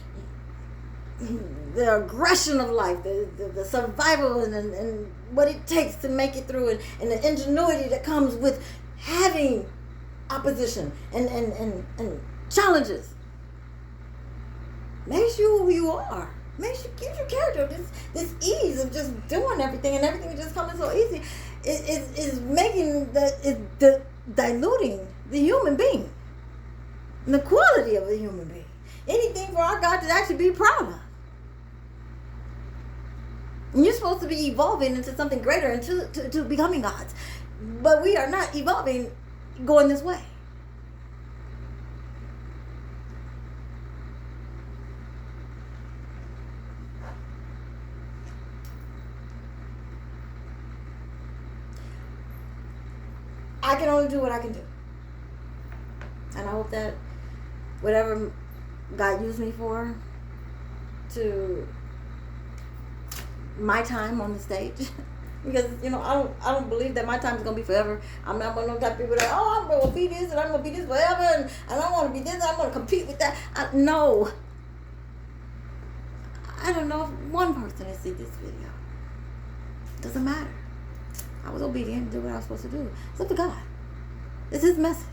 the aggression of life, the survival and what it takes to make it through, and the ingenuity that comes with having opposition and challenges makes you who you are. Makes you, gives you character. This ease of just doing everything and everything is just coming so easy is making the diluting the human being and the quality of the human being. Anything for our God to actually be proud of. And you're supposed to be evolving into something greater, into to becoming gods. But we are not evolving going this way. I can only do what I can do. And I hope that whatever God used me for, to my time on the stage, because you know I don't believe that my time is gonna be forever. I'm not one of those type of people that I'm gonna be this and I'm gonna be this forever and I don't want to be this. I'm gonna compete with that. No. I don't know if one person has seen this video. Doesn't matter. I was obedient and did what I was supposed to do. It's up to God. It's his message.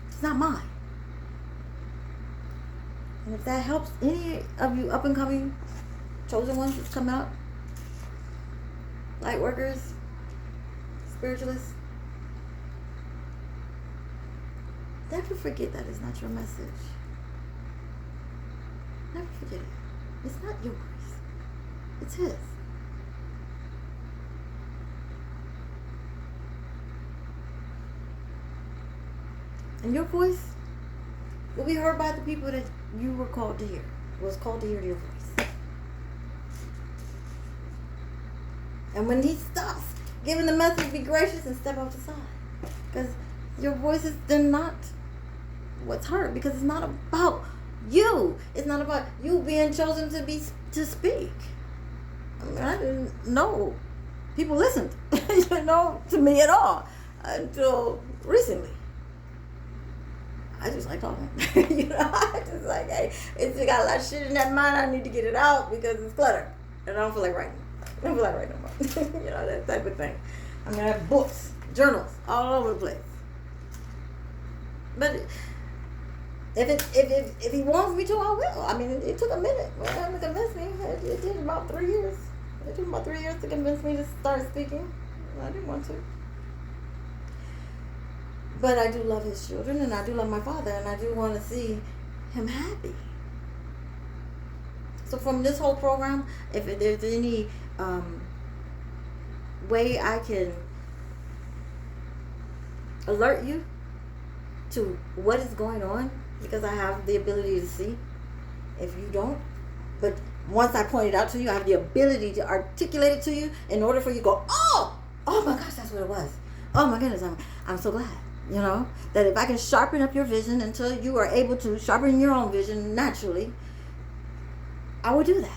It's not mine. And if that helps any of you up and coming chosen ones that's come out, light workers, spiritualists, never forget that it's not your message. Never forget it. It's not yours. It's his. And your voice will be heard by the people that you were called to hear. Was called to hear your voice. And when he stops giving the message, be gracious and step off the side. Because your voice is then not what's heard. Because it's not about you. It's not about you being chosen to speak. I mean, I didn't know people listened, to me at all until recently. I just like talking. I just like, hey, it's got a lot of shit in that mind. I need to get it out because it's clutter. And I don't feel like writing. I don't feel like writing no more. That type of thing. I mean, I have books. journals all over the place. But if he wants me to, I will. I mean, it took a minute for him to convince me. It did about 3 years. It took about 3 years to convince me to start speaking. I didn't want to. But I do love his children, and I do love my father, and I do want to see him happy. So from this whole program, if there's any way I can alert you to what is going on, because I have the ability to see. If you don't, but once I point it out to you, I have the ability to articulate it to you in order for you to go, oh my gosh, that's what it was. Oh my goodness, I'm so glad. You know, that if I can sharpen up your vision until you are able to sharpen your own vision naturally, I will do that.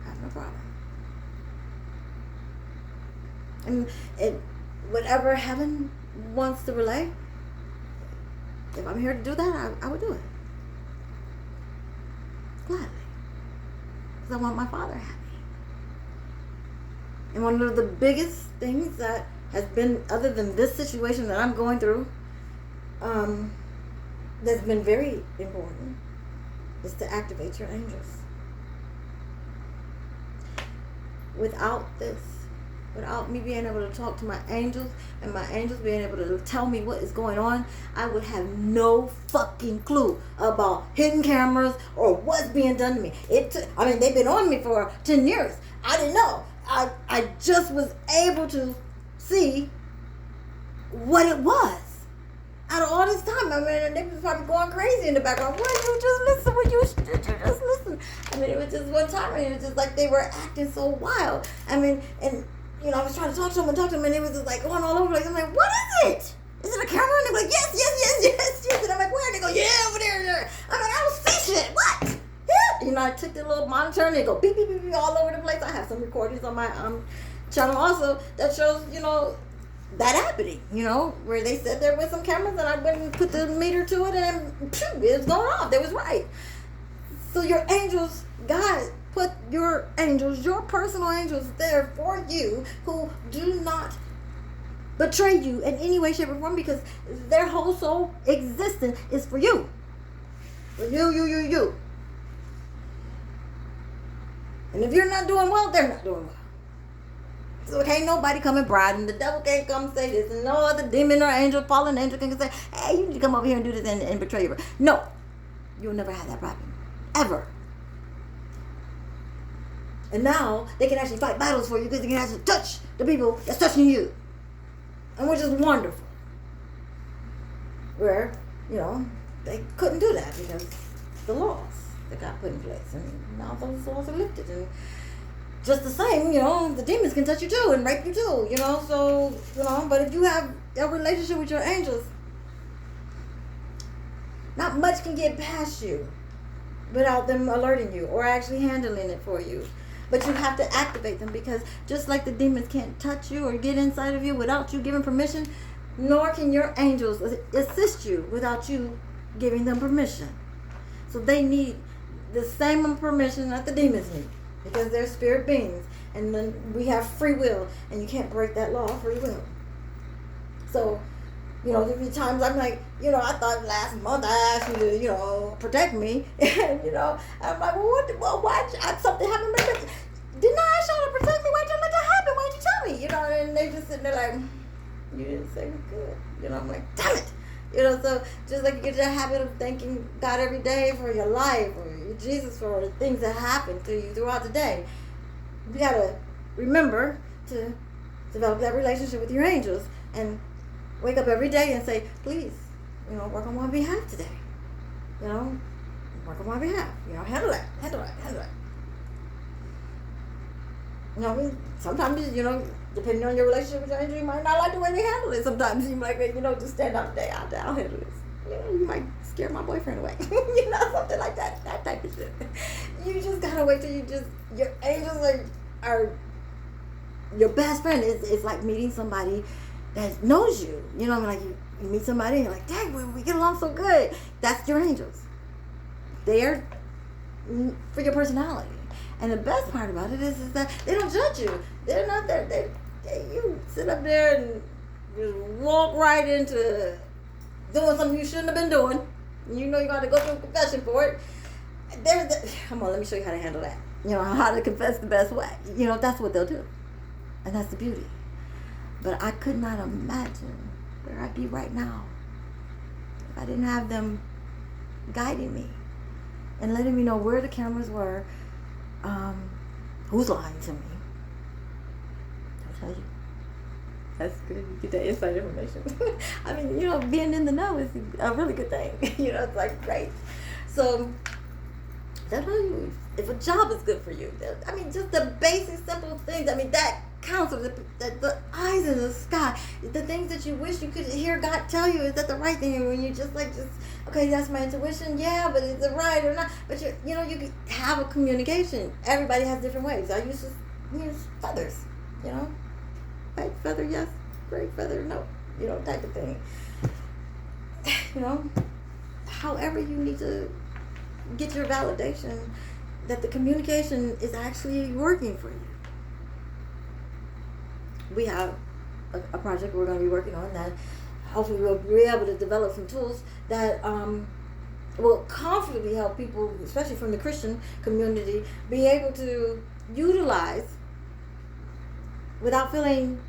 I have no problem. And whatever heaven wants to relay, if I'm here to do that, I would do it. Gladly. Because I want my father happy. And one of the biggest things that has been, other than this situation that I'm going through, that's been very important, is to activate your angels. Without this, without me being able to talk to my angels and my angels being able to tell me what is going on, I would have no fucking clue about hidden cameras or what's being done to me. They've been on me for 10 years. I didn't know. I just was able to see what it was. Out of all this time, they was probably going crazy in the background. Why you just listen? When you just listen? It was just one time, and it was just like they were acting so wild. I was trying to talk to them, and it was just like going all over the place. I'm like, what is it? Is it a camera? And they're like, yes. And I'm like, where? And they go, yeah, over there. I'm like, I don't see shit. What? Yeah. I took the little monitor, and they go beep, beep, beep, beep all over the place. I have some recordings on my channel also that shows, that happening, where they said there was some cameras, and I went and put the meter to it, and it was going off. They was right. So your angels, God, put your angels, your personal angels there for you, who do not betray you in any way, shape, or form, because their whole soul existence is for you. For you. And if you're not doing well, they're not doing well. So can't nobody come and bribe them. The devil can't come say this. And no other demon or angel, fallen angel can say, hey, you need to come over here and do this and betray you. No. You'll never have that problem. Ever. And now they can actually fight battles for you, because they can actually touch the people that's touching you. And which is wonderful. Where, they couldn't do that because the laws that got put in place. And now those laws are lifted. And just the same, the demons can touch you too and rape you too, so, but if you have a relationship with your angels, not much can get past you without them alerting you or actually handling it for you. But you have to activate them, because just like the demons can't touch you or get inside of you without you giving permission, nor can your angels assist you without you giving them permission. So they need the same permission that the demons need, because they're spirit beings, and then we have free will, and you can't break that law of free will. So, there'll be times I'm like, I thought last month I asked you to, protect me, and, I'm like, why, something happened, but didn't I ask you to protect me? Why'd you let that happen? Why'd you tell me? And they just sitting there like, you didn't say we could. I'm like, damn it. So just like you get the habit of thanking God every day for your life, or Jesus for the things that happen to you throughout the day. You gotta remember to develop that relationship with your angels and wake up every day and say, please, work on my behalf today. Work on my behalf. Handle that. Sometimes, depending on your relationship with your angel, you might not like the way they handle it. Sometimes you might, just stand up today, I'll handle this. You might scare my boyfriend away. Something like that. That type of shit. You just gotta wait till your angels are your best friend. It's like meeting somebody that knows you. Like you meet somebody and you're like, dang, we get along so good. That's your angels. They're for your personality. And the best part about it is that they don't judge you. They're not there. You sit up there and just walk right into doing something you shouldn't have been doing. You know you got to go through a confession for it. Come on, let me show you how to handle that. You know, how to confess the best way. You know, that's what they'll do. And that's the beauty. But I could not imagine where I'd be right now if I didn't have them guiding me and letting me know where the cameras were, who's lying to me. I'll tell you. That's good. You get that inside information. I mean, you know, being in the know is a really good thing. You know, it's like great. So, that's how you, if a job is good for you, I mean, just the basic, simple things. I mean, that counts. The eyes in the sky, the things that you wish you could hear God tell you, is that the right thing? And when you just okay, that's my intuition. Yeah, but is it right or not? But you know, you have a communication. Everybody has different ways. I use feathers. You know. White feather, yes. Gray feather, no. You know, type of thing. You know, however you need to get your validation that the communication is actually working for you. We have a project we're going to be working on that hopefully we'll be able to develop some tools that will comfortably help people, especially from the Christian community, be able to utilize without feeling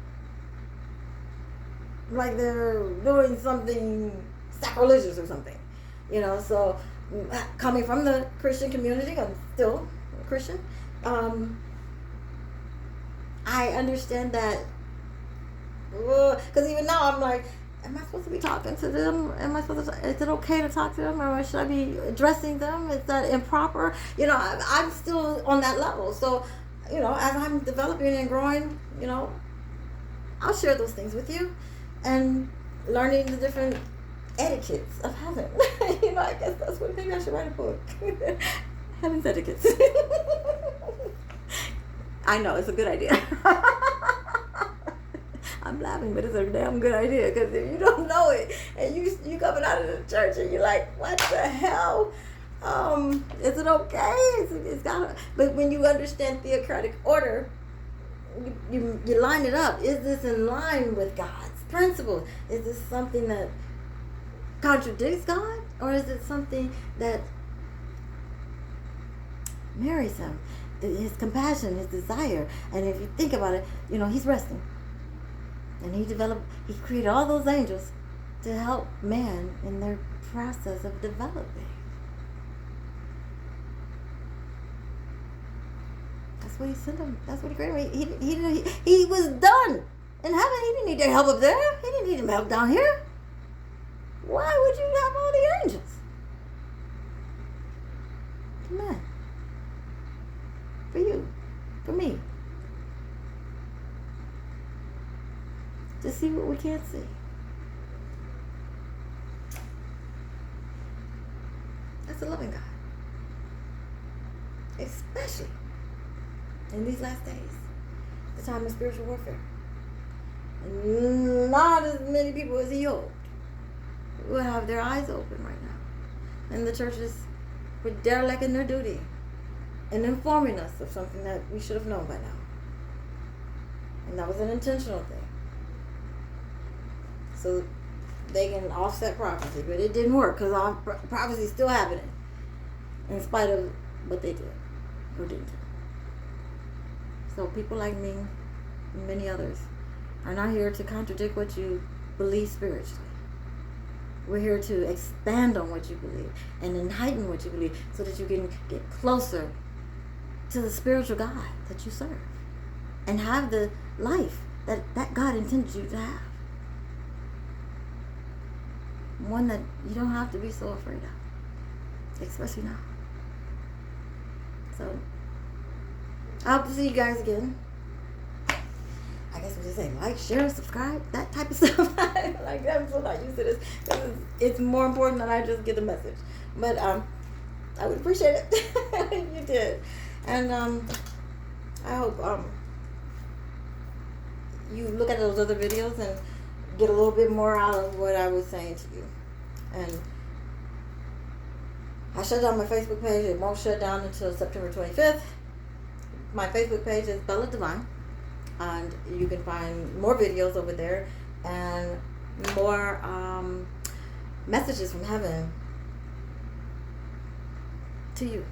like they're doing something sacrilegious or something, you know. So coming from the Christian community, I'm still a Christian, I understand that, because even now I'm like, am I supposed to be talking to them? Is it okay to talk to them, or should I be addressing them? Is that improper? You know, I'm still on that level. So, you know, as I'm developing and growing, you know, I'll share those things with you, and learning the different etiquettes of heaven. You know, I guess that's what, maybe I should write a book. Heaven's etiquettes. I know, it's a good idea. I'm laughing, but it's a damn good idea, because if you don't know it and you coming out of the church and you're like, what the hell? Is it okay? It's gotta, but when you understand theocratic order, you line it up. Is this in line with God's principles? Is this something that contradicts God, or is it something that marries him? His compassion, his desire. And if you think about it, you know, he's resting. And he created all those angels to help man in their process of developing. That's what he sent him. That's what he created. He was done in heaven. He didn't need their help up there. He didn't need them help down here. Why would you have all the angels? Man. For you, for me, to see what we can't see. That's a loving God, especially in these last days, the time of spiritual warfare. And not as many people as he hoped will have their eyes open right now, and the churches were derelict in their duty and informing us of something that we should have known by now. And that was an intentional thing. So they can offset prophecy, but it didn't work, because our prophecy is still happening in spite of what they did or didn't do. So people like me and many others are not here to contradict what you believe spiritually. We're here to expand on what you believe and enlighten what you believe, so that you can get closer to the spiritual God that you serve and have the life that God intended you to have. One that you don't have to be so afraid of, especially now. So, I hope to see you guys again. I guess we'll just say like, share, subscribe, that type of stuff. Like, I'm so not used to this. It's more important that I just get the message. But I would appreciate it if you did. And I hope you look at those other videos and get a little bit more out of what I was saying to you. And I shut down my Facebook page. It won't shut down until September 25th. My Facebook page is Bella Divine. And you can find more videos over there and more messages from heaven to you.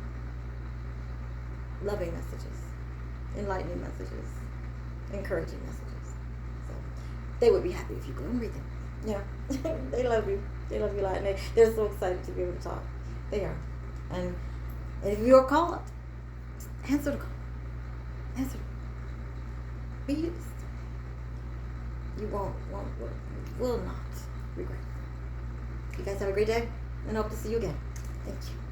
Loving messages, enlightening messages, encouraging messages. So they would be happy if you go and read them. Yeah. They love you. They love you a lot. And they're so excited to be able to talk. They are. And if you're called, answer the call. Answer. Be used. You will not regret. You guys have a great day, and I hope to see you again. Thank you.